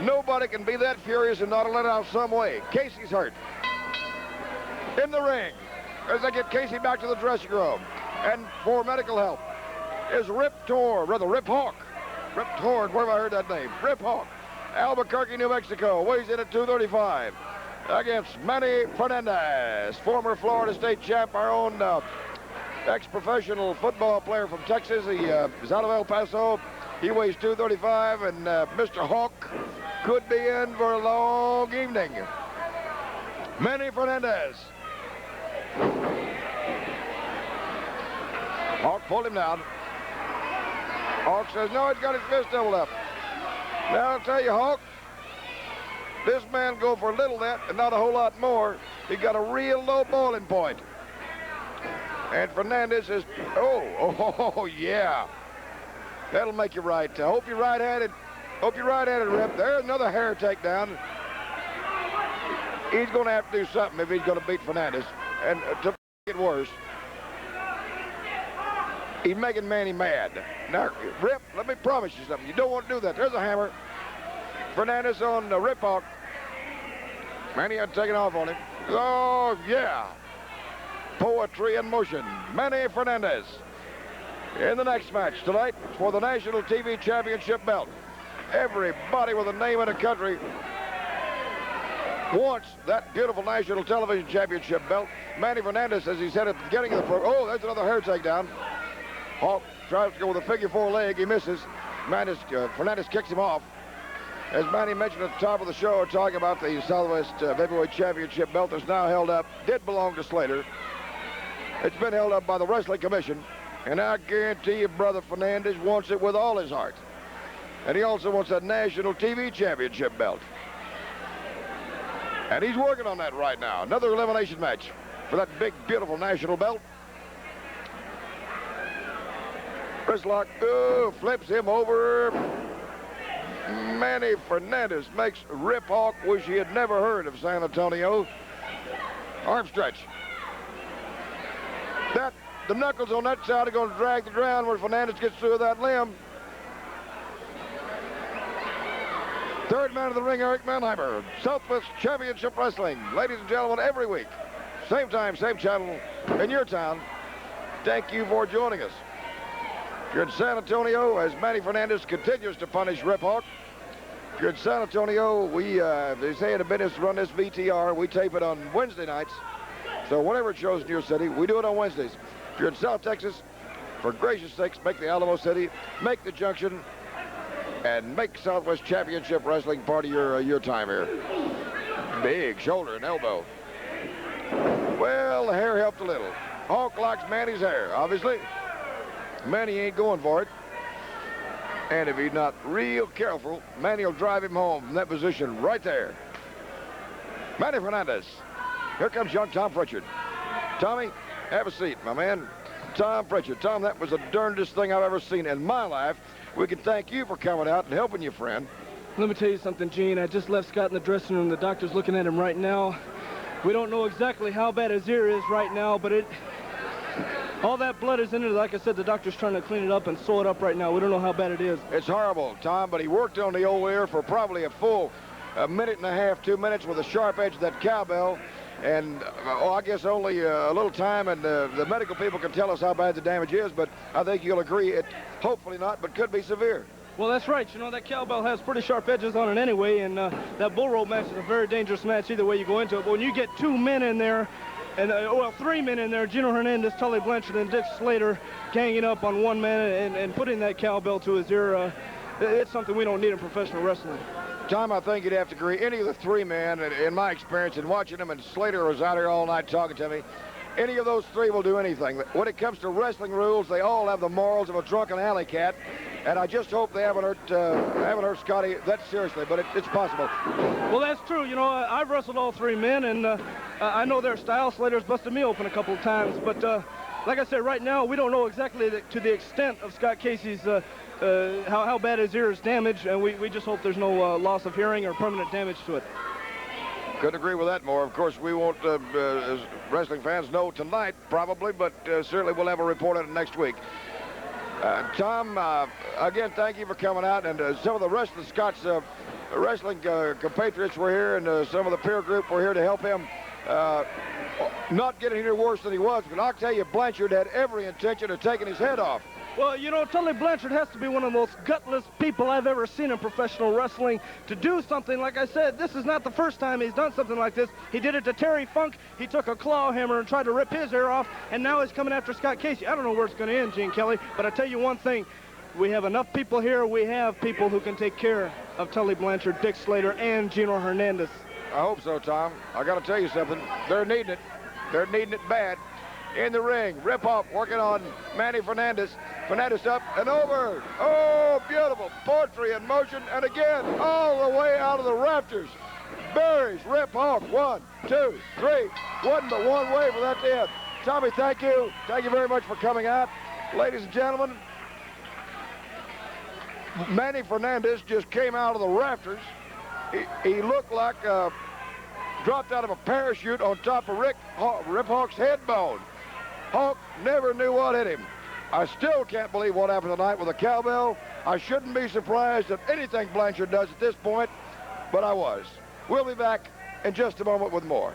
Nobody can be that furious and not let out some way. Casey's hurt. In the ring, as they get Casey back to the dressing room. And for medical help is Rip Hawk. Rip Torn, where have I heard that name? Rip Hawk. Albuquerque, New Mexico, weighs in at 235. Against Manny Fernadez, former Florida State champ, our own ex-professional football player from Texas. He is out of El Paso. He weighs 235, and Mr. Hawk could be in for a long evening. Manny Fernadez. Hawk pulled him down. Hawk says, no, he's got his fist doubled up. Now, I'll tell you, Hawk, this man go for a little that and not a whole lot more. He got a real low boiling point. And Fernandez says, oh, yeah. That'll make you right. I hope you're right-handed. Rip. There's another hair takedown. He's going to have to do something if he's going to beat Fernandez. And to make it worse, he's making Manny mad. Now, Rip, let me promise you something. You don't want to do that. There's a hammer. Fernandez on Rip Hawk. Manny had taken off on him. Oh, yeah. Poetry in motion. Manny Fernandez. In the next match tonight for the National TV Championship belt. Everybody with a name in the country wants that beautiful National Television Championship belt. Manny Fernandez, as he said at the beginning of the program, oh, there's another hair takedown. Hawk tries to go with a figure-4 leg. He misses. Fernandez kicks him off. As Manny mentioned at the top of the show, we're talking about the Southwest Heavyweight Championship belt that's now held up. Did belong to Slater. It's been held up by the Wrestling Commission. And I guarantee you, Brother Fernandez wants it with all his heart. And he also wants that National TV Championship belt. And he's working on that right now. Another elimination match for that big, beautiful national belt. Wristlock, flips him over. Manny Fernandez makes Rip Hawk wish he had never heard of San Antonio. Arm stretch. The knuckles on that side are going to drag the ground when Fernandez gets through that limb. Third man of the ring, Eric Mannheimer. Southwest Championship Wrestling. Ladies and gentlemen, every week. Same time, same channel in your town. Thank you for joining us. If you're in San Antonio, as Manny Fernandez continues to punish Rip Hawk. If you're in San Antonio, they say in the business run this VTR. We tape it on Wednesday nights. So whenever it shows in your city, we do it on Wednesdays. If you're in South Texas, for gracious sakes, make the Alamo City, make the Junction, and make Southwest Championship Wrestling part of your time here. Big shoulder and elbow. Well, the hair helped a little. Hawk likes Manny's hair, obviously. Manny ain't going for it. And if he's not real careful, Manny will drive him home from that position right there. Manny Fernandez. Here comes young Tom Pritchard. Tommy, have a seat, my man. Tom Pritchard. Tom, that was the darndest thing I've ever seen in my life. We can thank you for coming out and helping your friend. Let me tell you something, Gene. I just left Scott in the dressing room. The doctor's looking at him right now. We don't know exactly how bad his ear is right now, but all that blood is in it. Like I said, the doctor's trying to clean it up and sew it up right now. We don't know how bad it is. It's horrible, Tom, but he worked on the old ear for probably a full minute and a half, 2 minutes with the sharp edge of that cowbell. And, I guess only a little time, and the medical people can tell us how bad the damage is, but I think you'll agree it, hopefully not, but could be severe. Well, that's right. You know, that cowbell has pretty sharp edges on it anyway, and that bull rope match is a very dangerous match either way you go into it. But when you get 2 men in there, and 3 men in there, Gino Hernandez, Tully Blanchard, and Dick Slater ganging up on one man and putting that cowbell to his ear, it's something we don't need in professional wrestling. Tom, I think you'd have to agree. Any of the 3 men, in my experience, in watching them, and Slater was out here all night talking to me, any of those 3 will do anything. When it comes to wrestling rules, they all have the morals of a drunken alley cat, and I just hope they haven't hurt Scotty that seriously, but it's possible. Well, that's true. You know, I've wrestled all 3 men, and I know their style. Slater's busted me open a couple of times, but like I said, right now, we don't know exactly to the extent of Scott Casey's how bad his ear is damaged, and we just hope there's no loss of hearing or permanent damage to it. Couldn't agree with that more. Of course, we won't, as wrestling fans, know tonight, probably, but certainly we'll have a report on it next week. Tom, again, thank you for coming out, and some of the rest of Scott's wrestling compatriots were here, and some of the peer group were here to help him not get any worse than he was. But I'll tell you, Blanchard had every intention of taking his head off. Well, you know, Tully Blanchard has to be one of the most gutless people I've ever seen in professional wrestling. To do something, like I said, this is not the first time he's done something like this. He did it to Terry Funk. He took a claw hammer and tried to rip his hair off, and now he's coming after Scott Casey. I don't know where it's going to end, Gene Kelly, but I tell you one thing. We have enough people here. We have people who can take care of Tully Blanchard, Dick Slater, and Gino Hernandez. I hope so, Tom. I got to tell you something. They're needing it. They're needing it bad. In the ring, Rip-Off working on Manny Fernandez. Fernandez up and over. Oh, beautiful. Poetry in motion. And again, all the way out of the rafters. Buries Rip-Off. 1, 2, 3. Wasn't but one way for that to end. Tommy, thank you. Thank you very much for coming out. Ladies and gentlemen, Manny Fernandez just came out of the rafters. He looked like dropped out of a parachute on top of Rip-Hawk's head bone. Hawk never knew what hit him. I still can't believe what happened tonight with the cowbell. I shouldn't be surprised at anything Blanchard does at this point, but I was. We'll be back in just a moment with more.